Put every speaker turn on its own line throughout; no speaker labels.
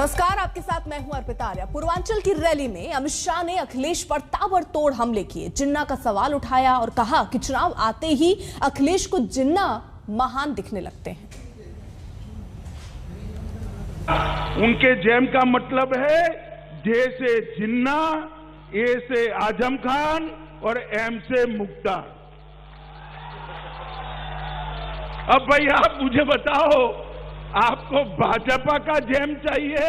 नमस्कार, आपके साथ मैं हूं अर्पिता आर्या। पूर्वांचल की रैली में अमित शाह ने अखिलेश पर ताबड़तोड़ हमले किए, जिन्ना का सवाल उठाया और कहा कि चुनाव आते ही अखिलेश को जिन्ना महान दिखने लगते हैं।
उनके जैम का मतलब है जे से जिन्ना, ए से आजम खान और एम से मुख्तार। अब भाई आप मुझे बताओ, आपको भाजपा का जैम चाहिए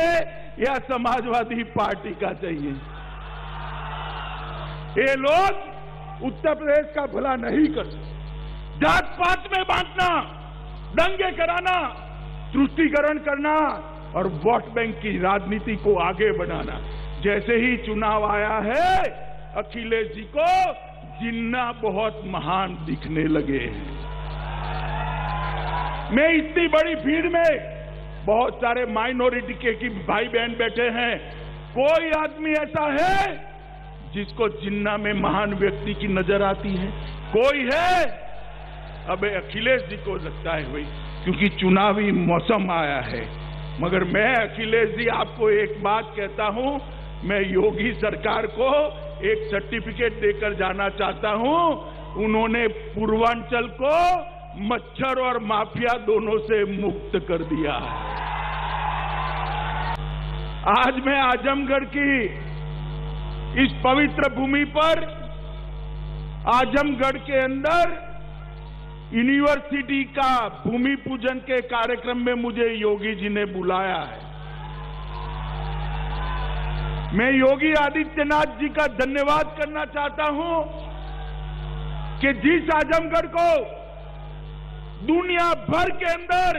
या समाजवादी पार्टी का चाहिए? ये लोग उत्तर प्रदेश का भला नहीं करते। जात पात में बांटना, दंगे कराना, तुष्टीकरण करना और वोट बैंक की राजनीति को आगे बढ़ाना। जैसे ही चुनाव आया है, अखिलेश जी को जिन्ना बहुत महान दिखने लगे हैं। मैं इतनी बड़ी भीड़ में बहुत सारे माइनॉरिटी के भाई बहन बैठे हैं, कोई आदमी ऐसा है जिसको जिन्ना में महान व्यक्ति की नजर आती है? कोई है? अब अखिलेश जी को लगता है भाई, क्योंकि चुनावी मौसम आया है। मगर मैं अखिलेश जी आपको एक बात कहता हूं, मैं योगी सरकार को एक सर्टिफिकेट देकर जाना चाहता हूं। उन्होंने पूर्वांचल को मच्छर और माफिया दोनों से मुक्त कर दिया है। आज मैं आजमगढ़ की इस पवित्र भूमि पर, आजमगढ़ के अंदर यूनिवर्सिटी का भूमि पूजन के कार्यक्रम में मुझे योगी जी ने बुलाया है। मैं योगी आदित्यनाथ जी का धन्यवाद करना चाहता हूं कि जिस आजमगढ़ को दुनिया भर के अंदर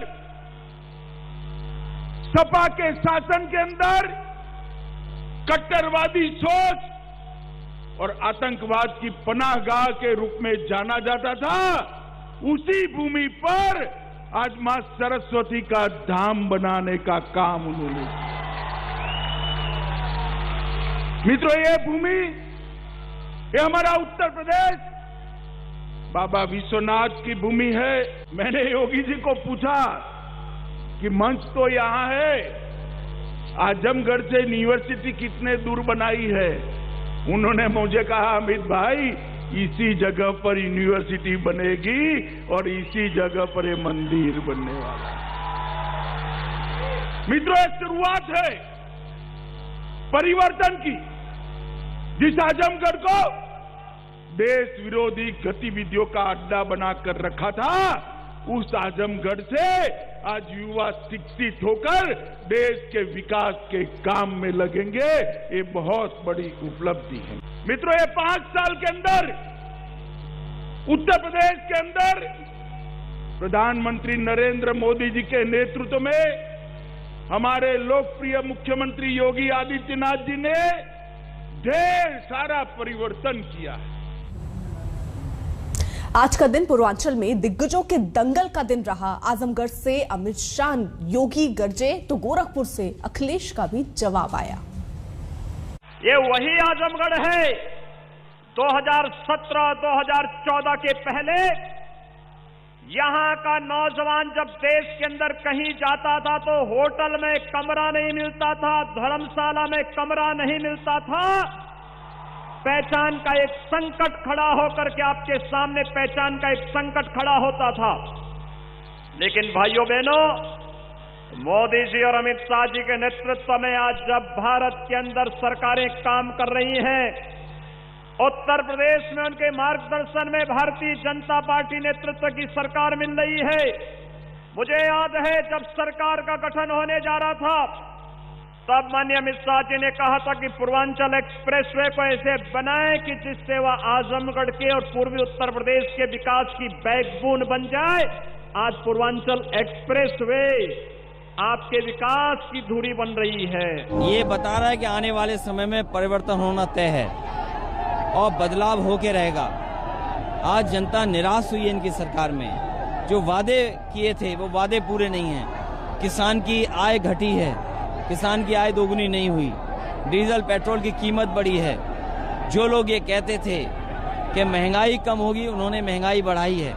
सपा के शासन के अंदर कट्टरवादी सोच और आतंकवाद की पनाहगाह के रूप में जाना जाता था, उसी भूमि पर आज मां सरस्वती का धाम बनाने का काम उन्होंने किया। मित्रों, ये भूमि, ये हमारा उत्तर प्रदेश बाबा विश्वनाथ की भूमि है। मैंने योगी जी को पूछा कि मंच तो यहां है, आजमगढ़ से यूनिवर्सिटी कितने दूर बनाई है? उन्होंने मुझे कहा, अमित भाई, इसी जगह पर यूनिवर्सिटी बनेगी और इसी जगह पर ये मंदिर बनने वाला है। मित्रों, एक शुरुआत है परिवर्तन की। जिस आजमगढ़ को देश विरोधी गतिविधियों का अड्डा बनाकर रखा था, उस आजमगढ़ से आज युवा शिक्षित होकर देश के विकास के काम में लगेंगे। ये बहुत बड़ी उपलब्धि है। मित्रों, ये 5 साल के अंदर उत्तर प्रदेश के अंदर प्रधानमंत्री नरेंद्र मोदी जी के नेतृत्व में हमारे लोकप्रिय मुख्यमंत्री योगी आदित्यनाथ जी ने ढेर सारा परिवर्तन किया है।
आज का दिन पूर्वांचल में दिग्गजों के दंगल का दिन रहा। आजमगढ़ से अमित शाह, योगी गरजे तो गोरखपुर से अखिलेश का भी जवाब आया।
ये वही आजमगढ़ है 2017-2014 के पहले यहां का नौजवान जब देश के अंदर कहीं जाता था तो होटल में कमरा नहीं मिलता था, धर्मशाला में कमरा नहीं मिलता था। पहचान का एक संकट खड़ा होकर के आपके सामने पहचान का एक संकट खड़ा होता था। लेकिन भाइयों बहनों, मोदी जी और अमित शाह जी के नेतृत्व में आज जब भारत के अंदर सरकारें काम कर रही हैं, उत्तर प्रदेश में उनके मार्गदर्शन में भारतीय जनता पार्टी नेतृत्व की सरकार मिल रही है। मुझे याद है जब सरकार का गठन होने जा रहा था, तब माननीय अमित शाह जी ने कहा था कि पूर्वांचल एक्सप्रेसवे को ऐसे बनाएं कि जिससे वह आजमगढ़ के और पूर्वी उत्तर प्रदेश के विकास की बैकबोन बन जाए। आज पूर्वांचल एक्सप्रेसवे आपके विकास की धुरी बन रही है।
ये बता रहा है कि आने वाले समय में परिवर्तन होना तय है और बदलाव होके रहेगा। आज जनता निराश हुई है इनकी सरकार में। जो वादे किए थे वो वादे पूरे नहीं हैं। किसान की आय घटी है, किसान की आय दोगुनी नहीं हुई। डीजल पेट्रोल की कीमत बढ़ी है। जो लोग ये कहते थे कि महंगाई कम होगी, उन्होंने महंगाई बढ़ाई है।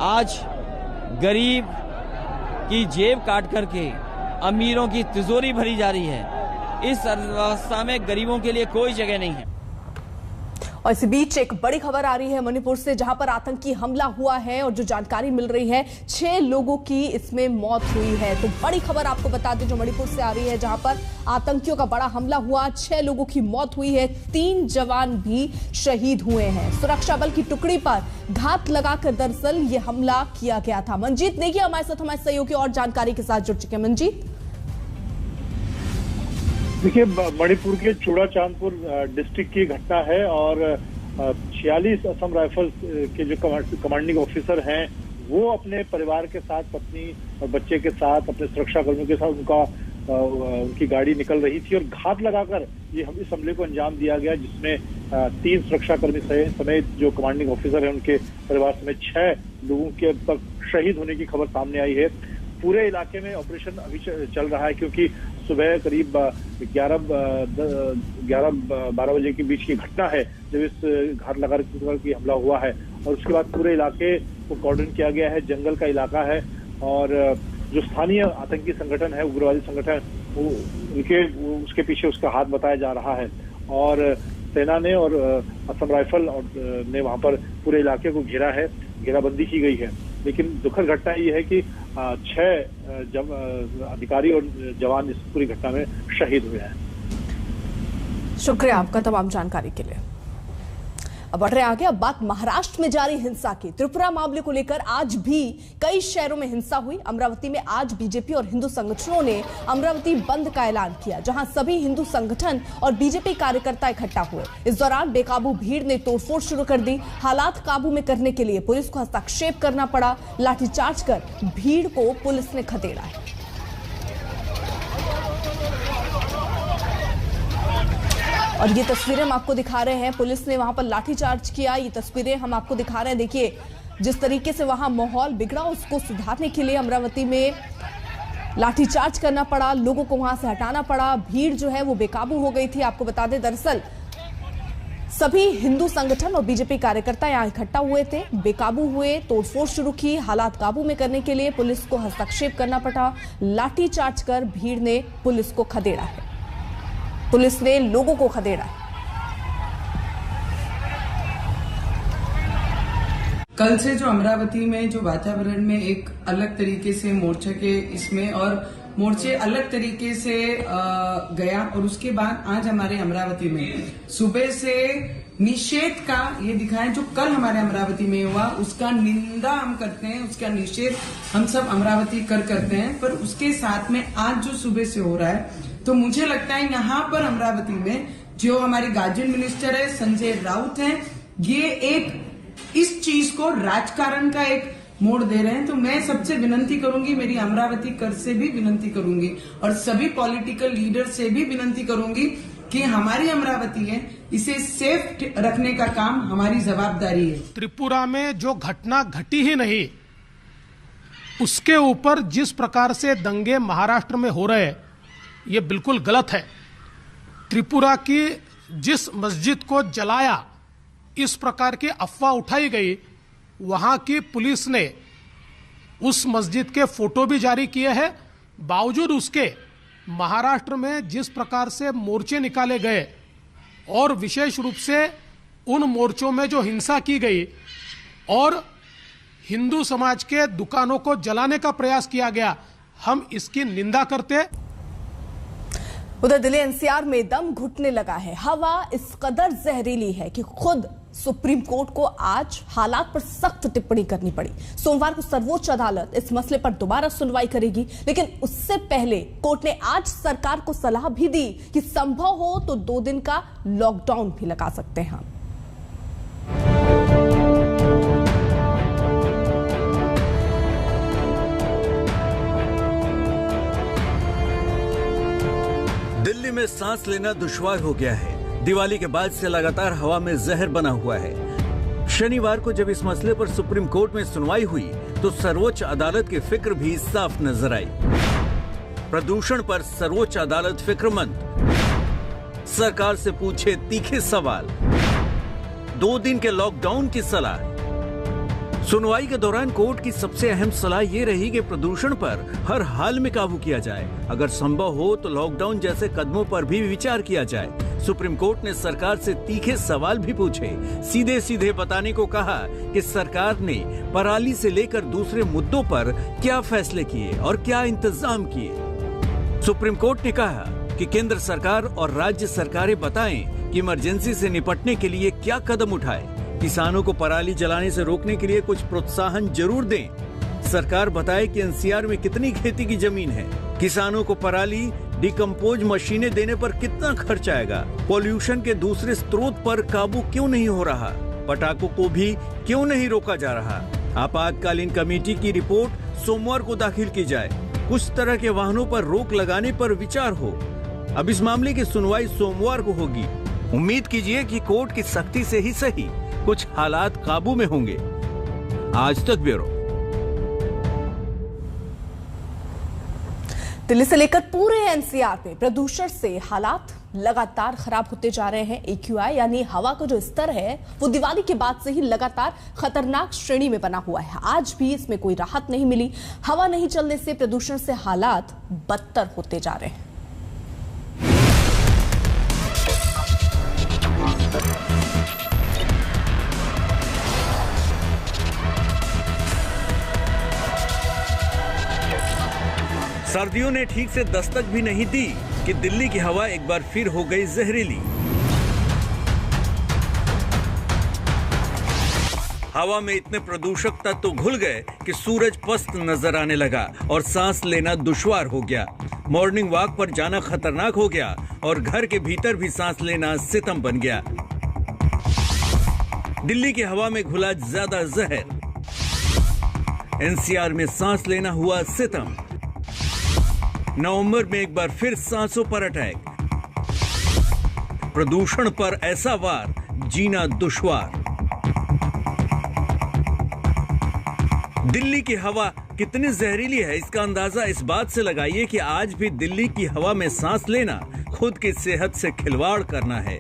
आज गरीब की जेब काट करके अमीरों की तिजोरी भरी जा रही है। इस अर्थव्यवस्था में गरीबों के लिए कोई जगह नहीं है।
और इसी बीच एक बड़ी खबर आ रही है मणिपुर से, जहां पर आतंकी हमला हुआ है और जो जानकारी मिल रही है 6 लोगों की इसमें मौत हुई है। तो बड़ी खबर आपको बता दें जो मणिपुर से आ रही है, जहां पर आतंकियों का बड़ा हमला हुआ, 6 लोगों की मौत हुई है, 3 जवान भी शहीद हुए हैं। सुरक्षा बल की टुकड़ी पर घात लगाकर दरअसल ये हमला किया गया था। मंजीत नेगी हमारे साथ हमारे सहयोगी और जानकारी के साथ जुड़ चुके हैं। मंजीत,
देखिए, मणिपुर के चूड़ाचांदपुर डिस्ट्रिक्ट की घटना है और 46 असम राइफल्स के जो कमांडिंग ऑफिसर हैं वो अपने परिवार के साथ, पत्नी और बच्चे के साथ, अपने सुरक्षा कर्मियों के साथ उनकी गाड़ी निकल रही थी और घात लगाकर इस हमले को अंजाम दिया गया, जिसमें 3 सुरक्षाकर्मी समेत जो कमांडिंग ऑफिसर हैं उनके परिवार समेत 6 लोगों के अब तक शहीद होने की खबर सामने आई है। पूरे इलाके में ऑपरेशन अभी चल रहा है क्योंकि सुबह करीब 11-12 बजे के बीच की घटना है जब इस घात लगाकर की हमला हुआ है और उसके बाद पूरे इलाके को कॉर्डन किया गया है। जंगल का इलाका है और जो स्थानीय आतंकी संगठन है, उग्रवादी संगठन, उसके पीछे उसका हाथ बताया जा रहा है और सेना ने और असम राइफल ने वहां पर पूरे इलाके को घेरा है, घेराबंदी की गई है। लेकिन दुखद घटना ये है कि 6 अधिकारी और जवान इस पूरी घटना में शहीद हुए हैं।
शुक्रिया आपका तमाम जानकारी के लिए। अब बढ़ रहे आगे, अब बात महाराष्ट्र में जारी हिंसा की। त्रिपुरा मामले को लेकर आज भी कई शहरों में हिंसा हुई। अमरावती में आज बीजेपी और हिंदू संगठनों ने अमरावती बंद का ऐलान किया, जहां सभी हिंदू संगठन और बीजेपी कार्यकर्ता इकट्ठा हुए। इस दौरान बेकाबू भीड़ ने तोड़फोड़ शुरू कर दी। हालात काबू में करने के लिए पुलिस को हस्तक्षेप करना पड़ा। लाठीचार्ज कर भीड़ को पुलिस ने खदेड़ा है। और ये तस्वीरें हम आपको दिखा रहे हैं, पुलिस ने वहां पर लाठीचार्ज किया। ये तस्वीरें हम आपको दिखा रहे हैं। देखिए जिस तरीके से वहां माहौल बिगड़ा, उसको सुधारने के लिए अमरावती में लाठीचार्ज करना पड़ा, लोगों को वहां से हटाना पड़ा। भीड़ जो है वो बेकाबू हो गई थी। आपको बता दें, दरअसल सभी हिंदू संगठन और बीजेपी कार्यकर्ता यहां इकट्ठा हुए थे, बेकाबू हुए, तोड़फोड़ शुरू की। हालात काबू में करने के लिए पुलिस को हस्तक्षेप करना पड़ा। लाठीचार्ज कर भीड़ ने पुलिस को खदेड़ा है, पुलिस ने लोगों को खदेड़ा।
कल से जो अमरावती में जो वातावरण में एक अलग तरीके से मोर्चे के इसमें और मोर्चे अलग तरीके से गया और उसके बाद आज हमारे अमरावती में सुबह से निषेध का ये दिखाएं, जो कल हमारे अमरावती में हुआ उसका निंदा हम करते हैं, उसका निषेध हम सब अमरावती करते हैं। पर उसके साथ में आज जो सुबह से हो रहा है, तो मुझे लगता है यहाँ पर अमरावती में जो हमारे गार्जियन मिनिस्टर है संजय राउत हैं, ये एक इस चीज को राजकारण का एक मोड़ दे रहे हैं। तो मैं सबसे विनती करूंगी, मेरी अमरावती कर से भी विनती करूंगी और सभी पॉलिटिकल लीडर से भी विनती करूंगी कि हमारी अमरावती है, इसे सेफ रखने का काम हमारी जवाबदारी है।
त्रिपुरा में जो घटना घटी ही नहीं, उसके ऊपर जिस प्रकार से दंगे महाराष्ट्र में हो रहे हैं, ये बिल्कुल गलत है। त्रिपुरा की जिस मस्जिद को जलाया, इस प्रकार की अफवाह उठाई गई, वहां की पुलिस ने उस मस्जिद के फोटो भी जारी किए हैं। बावजूद उसके महाराष्ट्र में जिस प्रकार से मोर्चे निकाले गए और विशेष रूप से उन मोर्चों में जो हिंसा की गई और हिंदू समाज के दुकानों को जलाने का प्रयास किया गया, हम इसकी निंदा करते हैं।
उधर दिल्ली एनसीआर में दम घुटने लगा है। हवा इस कदर जहरीली है कि खुद सुप्रीम कोर्ट को आज हालात पर सख्त टिप्पणी करनी पड़ी। सोमवार को सर्वोच्च अदालत इस मसले पर दोबारा सुनवाई करेगी, लेकिन उससे पहले कोर्ट ने आज सरकार को सलाह भी दी कि संभव हो तो 2 दिन का लॉकडाउन भी लगा सकते हैं।
दिल्ली में सांस लेना दुश्वार हो गया है। दिवाली के बाद से लगातार हवा में जहर बना हुआ है। शनिवार को जब इस मसले पर सुप्रीम कोर्ट में सुनवाई हुई तो सर्वोच्च अदालत की फिक्र भी साफ नजर आई। प्रदूषण पर सर्वोच्च अदालत फिक्रमंद, सरकार से पूछे तीखे सवाल, 2 दिन के लॉकडाउन की सलाह। सुनवाई के दौरान कोर्ट की सबसे अहम सलाह ये रही कि प्रदूषण पर हर हाल में काबू किया जाए। अगर संभव हो तो लॉकडाउन जैसे कदमों पर भी विचार किया जाए। सुप्रीम कोर्ट ने सरकार से तीखे सवाल भी पूछे। सीधे सीधे बताने को कहा कि सरकार ने पराली से लेकर दूसरे मुद्दों पर क्या फैसले किए और क्या इंतजाम किए। सुप्रीम कोर्ट ने कहा कि केंद्र सरकार और राज्य सरकारें बताएं कि इमरजेंसी से निपटने के लिए क्या कदम उठाए। किसानों को पराली जलाने से रोकने के लिए कुछ प्रोत्साहन जरूर दें। सरकार बताए कि एनसीआर में कितनी खेती की जमीन है। किसानों को पराली डिकम्पोज मशीनें देने पर कितना खर्च आएगा। पॉल्यूशन के दूसरे स्रोत पर काबू क्यों नहीं हो रहा। पटाखों को भी क्यों नहीं रोका जा रहा। आपातकालीन कमेटी की रिपोर्ट सोमवार को दाखिल की जाए। कुछ तरह के वाहनों पर रोक लगाने पर विचार हो। अब इस मामले की सुनवाई सोमवार को होगी। उम्मीद कीजिए कि कोर्ट की सख्ती से ही सही कुछ हालात काबू में होंगे। आज तक ब्यूरो।
दिल्ली से लेकर पूरे एनसीआर में प्रदूषण से हालात लगातार खराब होते जा रहे हैं। AQI यानी हवा का जो स्तर है वो दिवाली के बाद से ही लगातार खतरनाक श्रेणी में बना हुआ है। आज भी इसमें कोई राहत नहीं मिली। हवा नहीं चलने से प्रदूषण से हालात बदतर होते जा रहे हैं।
सर्दियों ने ठीक से दस्तक भी नहीं दी कि दिल्ली की हवा एक बार फिर हो गई जहरीली। हवा में इतने प्रदूषक तत्व घुल गए कि सूरज पस्त नजर आने लगा और सांस लेना दुश्वार हो गया। मॉर्निंग वॉक पर जाना खतरनाक हो गया और घर के भीतर भी सांस लेना सितम बन गया। दिल्ली की हवा में घुला ज्यादा जहर। एनसीआर में सांस लेना हुआ सितम। नवंबर में एक बार फिर सांसों पर अटैक। प्रदूषण पर ऐसा वार, जीना दुश्वार। दिल्ली की हवा कितनी जहरीली है इसका अंदाजा इस बात से लगाइए कि आज भी दिल्ली की हवा में सांस लेना खुद की सेहत से खिलवाड़ करना है।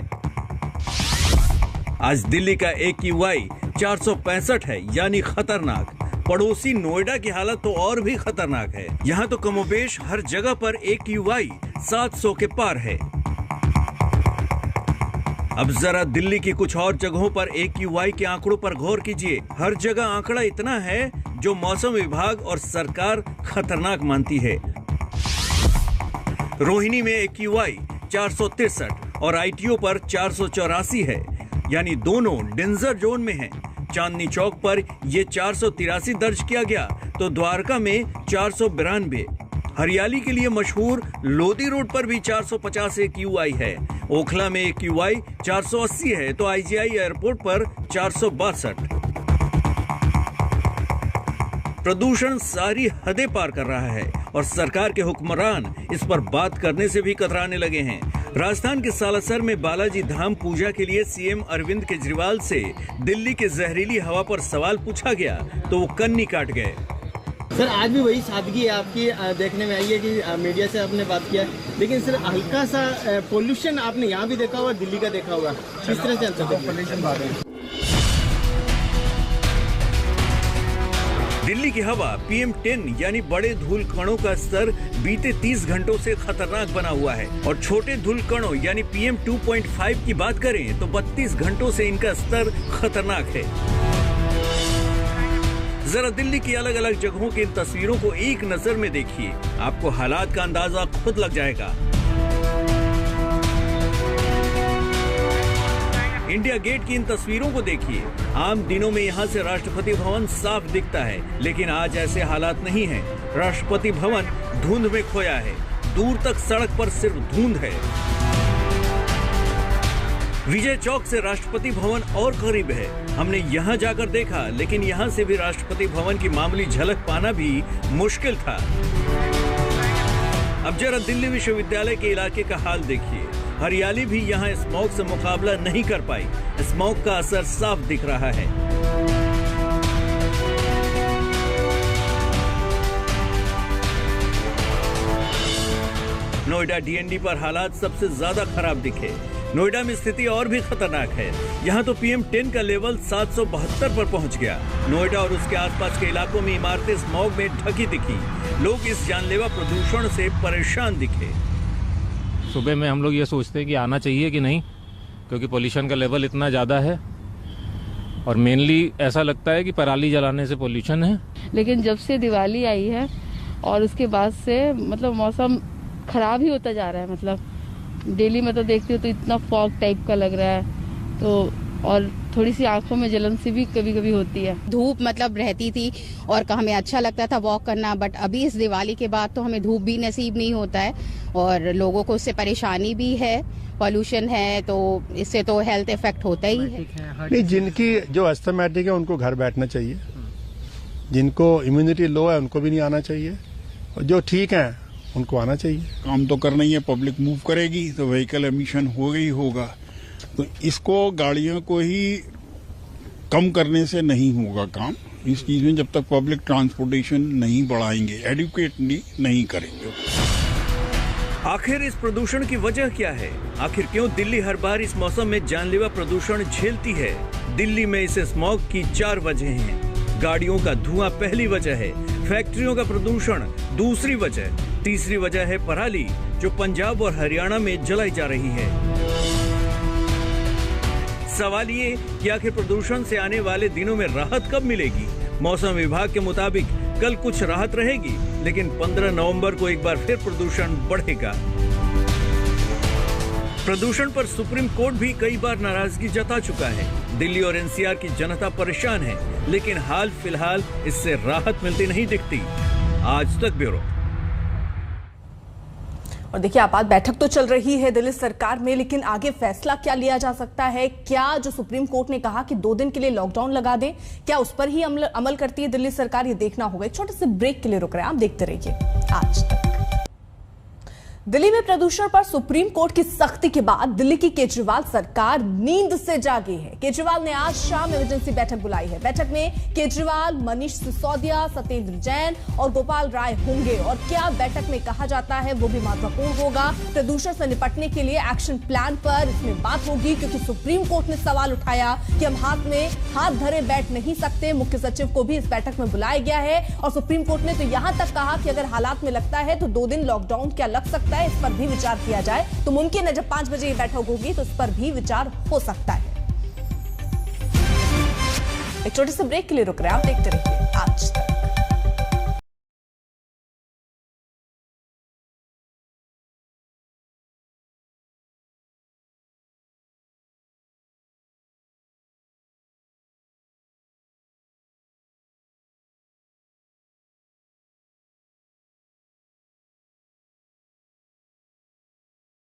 आज दिल्ली का AQI 465 है, यानी खतरनाक। पड़ोसी नोएडा की हालत तो और भी खतरनाक है। यहाँ तो कमोबेश हर जगह पर AQI 700 के पार है। अब जरा दिल्ली की कुछ और जगहों पर AQI के आंकड़ों पर गौर कीजिए। हर जगह आंकड़ा इतना है जो मौसम विभाग और सरकार खतरनाक मानती है। रोहिणी में AQI 463 और ITO पर 484 है, यानी दोनों डेंजर जोन में हैं। चांदनी चौक पर ये 483 दर्ज किया गया तो द्वारका में 492। हरियाली के लिए मशहूर लोधी रोड पर भी 450 AQI है। ओखला में AQI 480 है तो IGI एयरपोर्ट पर 462। प्रदूषण सारी हदें पार कर रहा है और सरकार के हुक्मरान इस पर बात करने से भी कतराने लगे हैं। राजस्थान के सालासर में बालाजी धाम पूजा के लिए CM अरविंद केजरीवाल से दिल्ली के जहरीली हवा पर सवाल पूछा गया तो वो कन्नी काट गए।
सर, आज भी वही सादगी आपकी देखने में आई है कि मीडिया से आपने बात किया, लेकिन सर हल्का सा पोल्यूशन आपने यहाँ भी देखा हुआ, दिल्ली का देखा हुआ, किस तरह से पोल्यूशन बात है?
दिल्ली की हवा PM10 यानी बड़े धूल कणों का स्तर बीते 30 घंटों से खतरनाक बना हुआ है और छोटे धूल कणों यानी PM2.5 की बात करें तो 32 घंटों से इनका स्तर खतरनाक है। जरा दिल्ली की अलग अलग जगहों की इन तस्वीरों को एक नजर में देखिए, आपको हालात का अंदाजा खुद लग जाएगा। इंडिया गेट की इन तस्वीरों को देखिए। आम दिनों में यहाँ से राष्ट्रपति भवन साफ दिखता है, लेकिन आज ऐसे हालात नहीं है। राष्ट्रपति भवन धुंध में खोया है, दूर तक सड़क पर सिर्फ धुंध है। विजय चौक से राष्ट्रपति भवन और करीब है। हमने यहाँ जाकर देखा, लेकिन यहाँ से भी राष्ट्रपति भवन की मामूली झलक पाना भी मुश्किल था। अब जरा दिल्ली विश्वविद्यालय के इलाके का हाल देखिए। हरियाली भी यहाँ स्मॉग से मुकाबला नहीं कर पाई। स्मॉग का असर साफ दिख रहा है। नोएडा DND पर हालात सबसे ज्यादा खराब दिखे। नोएडा में स्थिति और भी खतरनाक है। यहाँ तो PM10 का लेवल 772 पर पहुँच गया। नोएडा और उसके आसपास के इलाकों में इमारतें स्मॉग में ढकी दिखी। लोग इस जानलेवा प्रदूषण से परेशान दिखे।
सुबह में हम लोग ये सोचते हैं कि आना चाहिए कि नहीं, क्योंकि पोल्यूशन का लेवल इतना ज़्यादा है और मेनली ऐसा लगता है कि पराली जलाने से पोल्यूशन है।
लेकिन जब से दिवाली आई है और उसके बाद से मतलब मौसम खराब ही होता जा रहा है। मतलब डेली में तो देखती हूँ तो इतना फॉग टाइप का लग रहा है, तो और थोड़ी सी आंखों में जलन सी भी कभी कभी होती है।
धूप मतलब रहती थी और हमें अच्छा लगता था वॉक करना, बट अभी इस दिवाली के बाद तो हमें धूप भी नसीब नहीं होता है और लोगों को उससे परेशानी भी है। पॉल्यूशन है तो इससे तो हेल्थ इफेक्ट होता ही है।
नहीं, जिनकी जो अस्थमैटिक है उनको घर बैठना चाहिए, जिनको इम्यूनिटी लो है उनको भी नहीं आना चाहिए, और जो ठीक है उनको आना चाहिए।
काम तो करना ही है, पब्लिक मूव करेगी तो व्हीकल एमिशन होगा ही होगा। तो इसको गाड़ियों को ही कम करने से नहीं होगा काम। इस चीज में जब तक पब्लिक ट्रांसपोर्टेशन नहीं बढ़ाएंगे, एडुकेटली नहीं करेंगे।
आखिर इस प्रदूषण की वजह क्या है? आखिर क्यों दिल्ली हर बार इस मौसम में जानलेवा प्रदूषण झेलती है? दिल्ली में इसे स्मॉग की 4 वजह हैं। गाड़ियों का धुआं पहली वजह है, फैक्ट्रियों का प्रदूषण दूसरी वजह, तीसरी वजह है पराली जो पंजाब और हरियाणा में जलाई जा रही है। सवाल ये कि आखिर प्रदूषण से आने वाले दिनों में राहत कब मिलेगी? मौसम विभाग के मुताबिक कल कुछ राहत रहेगी, लेकिन 15 नवंबर को एक बार फिर प्रदूषण बढ़ेगा। प्रदूषण पर सुप्रीम कोर्ट भी कई बार नाराजगी जता चुका है। दिल्ली और NCR की जनता परेशान है, लेकिन हाल फिलहाल इससे राहत मिलती नहीं दिखती। आज तक ब्यूरो।
और देखिए आपात बैठक तो चल रही है दिल्ली सरकार में, लेकिन आगे फैसला क्या लिया जा सकता है? क्या जो सुप्रीम कोर्ट ने कहा कि 2 दिन के लिए लॉकडाउन लगा दें, क्या उस पर ही अमल करती है दिल्ली सरकार? ये देखना होगा। एक छोटे से ब्रेक के लिए रुक रहे हैं, आप देखते रहिए आज तक। दिल्ली में प्रदूषण पर सुप्रीम कोर्ट की सख्ती के बाद दिल्ली की केजरीवाल सरकार नींद से जागी है। केजरीवाल ने आज शाम इमरजेंसी बैठक बुलाई है। बैठक में केजरीवाल, मनीष सिसोदिया, सत्येंद्र जैन और गोपाल राय होंगे। और क्या बैठक में कहा जाता है वो भी महत्वपूर्ण होगा। प्रदूषण से निपटने के लिए एक्शन प्लान पर इसमें बात होगी, क्योंकि सुप्रीम कोर्ट ने सवाल उठाया कि हम हाथ धरे बैठ नहीं सकते। मुख्य सचिव को भी इस बैठक में बुलाया गया है और सुप्रीम कोर्ट ने तो यहां तक कहा कि अगर हालात में लगता है तो 2 दिन लॉकडाउन क्या लग सकता है, इस पर भी विचार किया जाए। तो मुमकिन है जब 5 बजे ये बैठक होगी तो इस पर भी विचार हो सकता है। एक छोटे से ब्रेक के लिए रुक रहे हैं, आप देखते रहिए आज तक।